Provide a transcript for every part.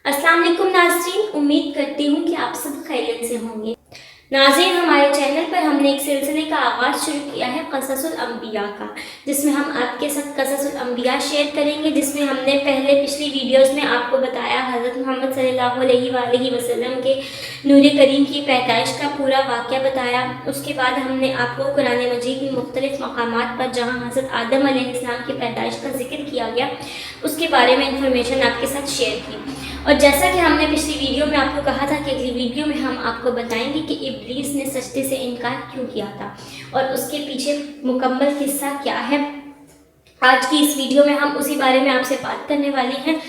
अस्सलाम वालेकुम नाज़रीन, उम्मीद करती हूँ कि आप सब खैरियत से होंगे। नाज़रीन, हमारे चैनल पर हमने एक सिलसिले का आगाज़ शुरू किया है क़ससुल अंबिया का, जिसमें हम आपके साथ क़ससुल अंबिया शेयर करेंगे। जिसमें हमने पहले पिछली वीडियोस में आपको बताया हज़रत मोहम्मद सल्लल्लाहु अलैहि वसल्लम के नूर करीम की पैदाइश का पूरा वाक़या बताया। उसके बाद हमने आपको कुरान मजीद में मुख्तलिफ़ मकामात पर जहाँ हज़रत आदम अलैहिस्सलाम की पैदाइश का जिक्र किया गया, उसके बारे में इंफॉर्मेशन आपके साथ शेयर की। और जैसा कि हमने पिछली वीडियो में आपको कहा था कि अगली वीडियो में हम आपको बताएंगे कि इब्लीस ने सजदे से इनकार क्यों किया था और उसके पीछे मुकम्मल किस्सा क्या है। आज की इस वीडियो में हम उसी बारे में आपसे बात करने वाले हैं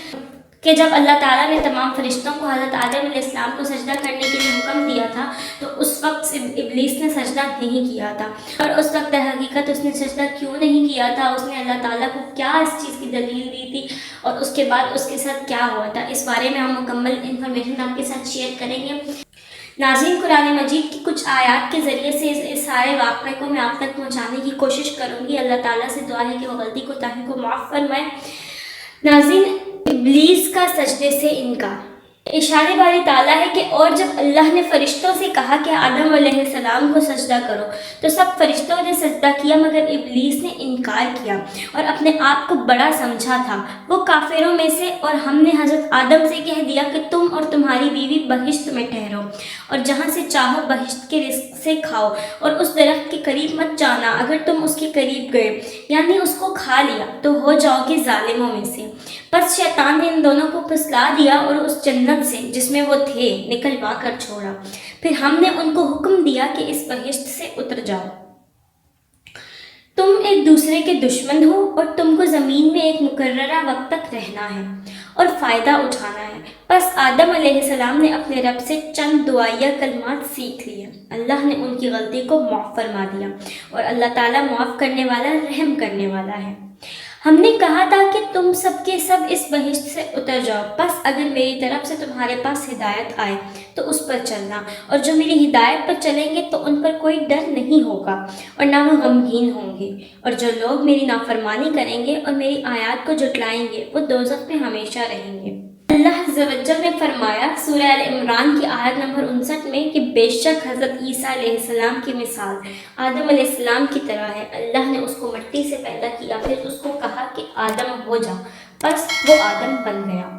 कि जब अल्लाह ताला ने तमाम फरिश्तों को हज़रत आदम अलैहिस्सलाम को सजदा करने के लिए हुक्म दिया था, तो उस वक्त इब्लीस ने सजदा नहीं किया था। और उस वक्त हकीकत उसने सजदा क्यों नहीं किया था, उसने अल्लाह ताला को क्या इस चीज़ की दलील दी थी और उसके बाद उसके साथ क्या हुआ था, इस बारे में हम मुकम्मल इन्फॉर्मेशन आपके साथ शेयर करेंगे। नाज़रीन, कुरान मजीद की कुछ आयात के ज़रिए से इस सारे वाक़े को मैं आप तक पहुँचाने की कोशिश करूँगी। अल्लाह ताला से दुआ है कि वो गलती कोताही को माफ़ फरमाए। नाज़रीन, इब्लीस का सजदे से इनकार। इशारे बारी ताला है कि और जब अल्लाह ने फरिश्तों से कहा कि आदम अलैहिस्सलाम को सजदा करो, तो सब फरिश्तों ने सजदा किया, मगर इब्लीस ने इनकार किया और अपने आप को बड़ा समझा था। वो काफिरों में से, और हमने हज़रत आदम से कह दिया कि तुम और तुम्हारी बीवी बहिश्त में ठहरो और जहाँ से चाहो बहिश्त के रिज़्क से खाओ और उस दरख्त के करीब मत जाना। अगर तुम उसके करीब गए यानी उसको खा लिया तो हो जाओगे जालिमों में से। बस शैतान ने इन दोनों को फुसला दिया और उस जन्नत से जिसमें वो थे निकलवा कर छोड़ा। फिर हमने उनको हुक्म दिया कि इस बहिश्त से उतर जाओ। तुम एक दूसरे के दुश्मन हो और तुमको ज़मीन में एक मुकर्ररा वक्त तक रहना है और फ़ायदा उठाना है। बस आदम अलैहिस्सलाम ने अपने रब से चंद दुआया कलमात सीख लिए। अल्लाह ने उनकी गलती को माफ़ फरमा दिया और अल्लाह ताला माफ़ करने वाला, रहम करने वाला है। हमने कहा था कि तुम सबके सब इस बहिश्त से उतर जाओ, बस अगर मेरी तरफ से तुम्हारे पास हिदायत आए तो उस पर चलना, और जो मेरी हिदायत पर चलेंगे तो उन पर कोई डर नहीं होगा और ना वो गमगीन होंगे। और जो लोग मेरी नाफरमानी करेंगे और मेरी आयत को झुटलाएंगे वो दोज़ख में हमेशा रहेंगे। अल्लाह अज़्ज़ व जल ने फरमाया सूरह अल इमरान की आयत नंबर 59 में कि बेशक हज़रत ईसा अलैहिस्सलाम की मिसाल आदम अलैहिस्सलाम की तरह है। अल्लाह ने उसको मिट्टी से पैदा किया, फिर उसको कहा कि आदम हो जा, बस वो आदम बन गया।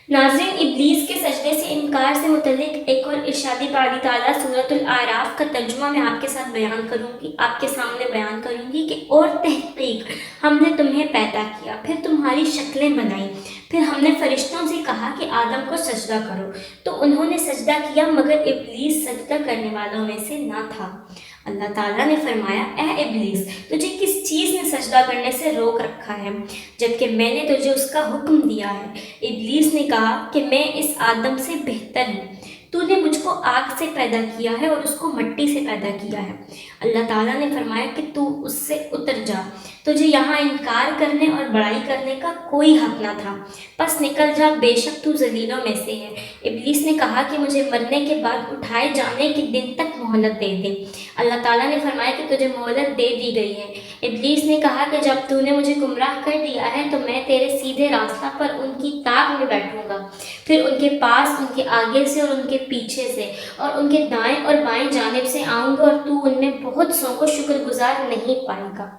नाज़रीन, इब्लीस के सजदे से इनकार से मुतल्लिक एक और इरशादी बारी ताला सूरतुल आराफ का तर्जुमा मैं आपके साथ बयान करूँगी, आपके सामने बयान करूँगी कि और तहक़ीक़ हमने तुम्हें पैदा किया, फिर तुम्हारी शक्लें बनाई, फिर हमने फरिश्तों से कहा कि आदम को सजदा करो, तो उन्होंने सजदा किया, मगर इब्लीस सजदा करने वालों में से ना था। अल्लाह ताला ने फरमाया, ए इब्लीस, तुझे किस चीज़ ने सजदा करने से रोक रखा है जबकि मैंने तुझे उसका हुक्म दिया है। इब्लीस ने कहा कि मैं इस आदम से बेहतर हूँ, तूने मुझको आग से पैदा किया है और उसको मिट्टी से पैदा किया है। अल्लाह ताला ने फरमाया कि तू उससे उतर जा, तुझे यहाँ इनकार करने और बड़ाई करने का कोई हक ना था, बस निकल जा, बेशक तू जलीलों में से है। इब्लीस ने कहा कि मुझे मरने के बाद उठाए जाने के दिन तक मोहलत दे दे। अल्लाह ताला ने फरमाया कि तुझे मोहलत दे दी गई है। इब्लीस ने कहा कि जब तूने मुझे गुमराह कर दिया है तो मैं तेरे सीधे रास्ता पर उनकी ताक में बैठूंगा, फिर उनके पास, उनके आगे से और उनके पीछे से और उनके दाएं और बाएं जानिब से आऊँगा और तू उनमें बहुत सौ को शुक्रगुजार नहीं पाएगा।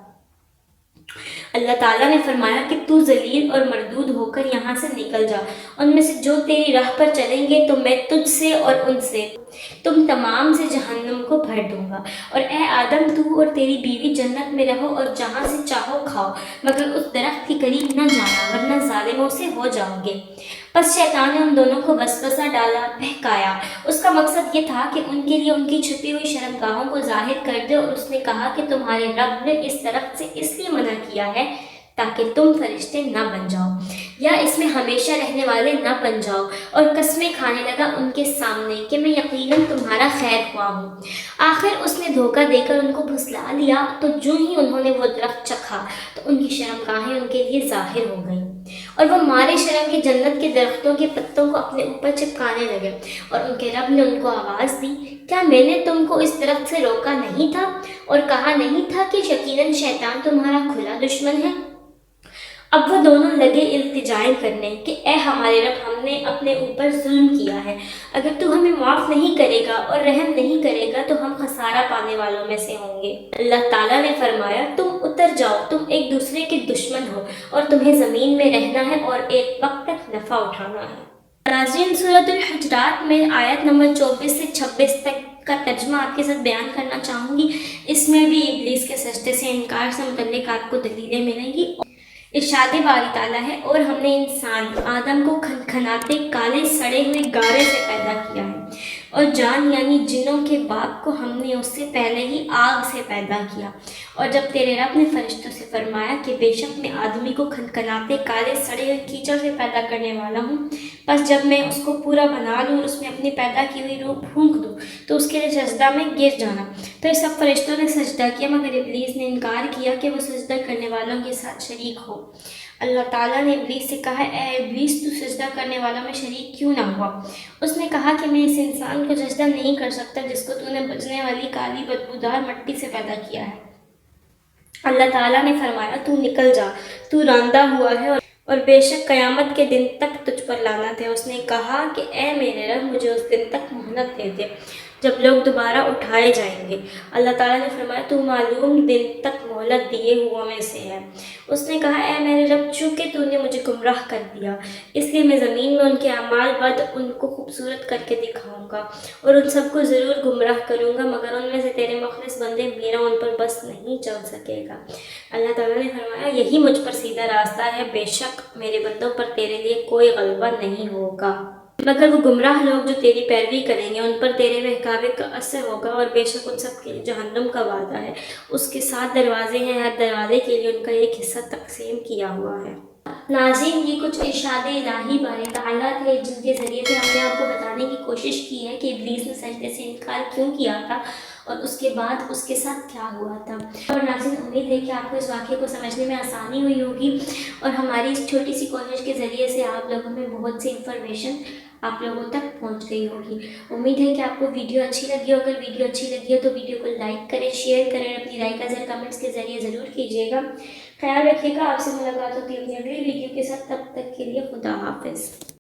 अल्लाह ताला ने फरमाया कि तू जलील और मरदूद होकर यहाँ से निकल जा, उनमें से जो तेरी राह पर चलेंगे तो मैं तुझसे और उनसे, तुम तमाम से जहन्नम को भर दूंगा। और ए आदम, तू और तेरी बीवी जन्नत में रहो और जहाँ से चाहो खाओ, मगर उस दरख्त के करीब न जाना वरना जालिमों से हो जाओगे। बस शैतान ने उन दोनों को वसवसा डाला, बहकाया। उसका मकसद ये था कि उनके लिए उनकी छुपी हुई शर्मगाहों को जाहिर कर दे, और उसने कहा कि तुम्हारे रब ने इस दरख्त से इसलिए मना किया है ताकि तुम फरिश्ते ना बन जाओ या इसमें हमेशा रहने वाले ना बन जाओ। और कस्में खाने लगा उनके सामने कि मैं यकीनन तुम्हारा खैर ख्वाह हूँ। आखिर उसने धोखा देकर उनको फुसला लिया, तो जो ही उन्होंने वो दरख्त चखा तो उनकी शर्मगाहें उनके लिए जाहिर हो गईं और वो मारे शर्म के जन्नत के दरख्तों के पत्तों को अपने ऊपर चिपकाने लगे। और उनके रब ने उनको आवाज़ दी, क्या मैंने तुमको इस दरख्त से रोका नहीं था और कहा नहीं था कि यकीनन शैतान तुम्हारा खुला दुश्मन है? اب وہ دونوں لگے التجائیں کرنے کہ اے ہمارے رب، ہم نے اپنے اوپر ظلم کیا ہے، اگر تو ہمیں معاف نہیں کرے گا اور رحم نہیں کرے گا تو ہم خسارہ پانے والوں میں سے ہوں گے۔ اللہ تعالیٰ نے فرمایا تم اتر جاؤ، تم ایک دوسرے کے دشمن ہو اور تمہیں زمین میں رہنا ہے اور ایک وقت تک نفع اٹھانا ہے۔ ناظرین، سورۃ الحجرات میں آیت نمبر 24 سے 26 تک کا ترجمہ آپ کے ساتھ بیان کرنا چاہوں گی۔ اس میں بھی ابلیس کے سجدے سے انکار سے متعلق آپ کو دلیلیں ملیں گی۔ ارشاد باری تعالیٰ ہے، اور ہم نے انسان آدم کو کھنکھناتے کالے سڑے ہوئے گارے سے پیدا کیا ہے، اور جان یعنی جنوں کے باپ کو ہم نے اس سے پہلے ہی آگ سے پیدا کیا۔ اور جب تیرے رب نے فرشتوں سے فرمایا کہ بے شک میں آدمی کو کھنکھناتے کالے سڑے ہوئے کیچڑ سے پیدا کرنے والا ہوں، بس جب میں اس کو پورا بنا لوں اور اس میں اپنی پیدا کی ہوئی روح پھونک دوں تو اس کے لیے سجدہ میں گر جانا، تو یہ سب فرشتوں نے سجدہ کیا، مگر ابلیس نے انکار کیا کہ وہ سجدہ کرنے والوں کے ساتھ شریک ہو۔ اللہ تعالیٰ نے ابلیس سے کہا، اے ابلیس، تو سجدہ کرنے والوں میں شریک کیوں نہ ہوا؟ اس نے کہا کہ میں اس انسان کو سجدہ نہیں کر سکتا جس کو تو نے بجنے والی کالی بدبودار مٹی سے پیدا کیا ہے۔ اللہ تعالیٰ نے فرمایا، تو نکل جا، تو راندہ ہوا ہے اور بے شک قیامت کے دن تک تجھ پر لعنت ہے۔ اس نے کہا کہ اے میرے رب، مجھے اس دن تک مہلت دے دے جب لوگ دوبارہ اٹھائے جائیں گے۔ اللہ تعالیٰ نے فرمایا، تو معلوم دن تک مہلت دیے ہوا میں سے ہے۔ اس نے کہا، اے میرے رب، چونکہ تو نے مجھے گمراہ کر دیا، اس لیے میں زمین میں ان کے اعمال بد ان کو خوبصورت کر کے دکھاؤں گا اور ان سب کو ضرور گمراہ کروں گا، مگر ان میں سے تیرے مخلص بندے میرا ان پر بس نہیں چل سکے گا۔ اللہ تعالیٰ نے فرمایا، یہی مجھ پر سیدھا راستہ ہے، بے شک میرے بندوں پر تیرے لیے کوئی غلبہ نہیں ہوگا، مگر وہ گمراہ لوگ جو تیری پیروی کریں گے ان پر تیرے بہکاوے کا اثر ہوگا، اور بے شک ان سب کے لیے جہنم کا وعدہ ہے، اس کے 7 دروازے ہیں، ہر دروازے کے لیے ان کا ایک حصہ تقسیم کیا ہوا ہے۔ ناظرین، یہ کچھ ارشاد الہی باری تعالیٰ تھے جن کے ذریعے سے ہم نے آپ کو بتانے کی کوشش کی ہے کہ ابلیس نے سجدے سے انکار کیوں کیا تھا اور اس کے بعد اس کے ساتھ کیا ہوا تھا۔ اور ناظرین، امید ہے کہ آپ کو اس واقعے کو سمجھنے میں آسانی ہوئی ہوگی اور ہماری اس چھوٹی سی کوشش کے ذریعے سے آپ لوگوں میں بہت سی انفارمیشن آپ لوگوں تک پہنچ گئی ہوگی۔ امید ہے کہ آپ کو ویڈیو اچھی لگی ہو۔ اگر ویڈیو اچھی لگی ہے تو ویڈیو کو لائک کریں، شیئر کریں، اپنی رائے کا اظہار کمنٹس کے ذریعے ضرور کیجیے گا۔ خیال رکھیے گا، آپ سے ملاقات ہوتی ہے اپنی اگلی ویڈیو کے ساتھ، تب تک کے لیے خدا حافظ۔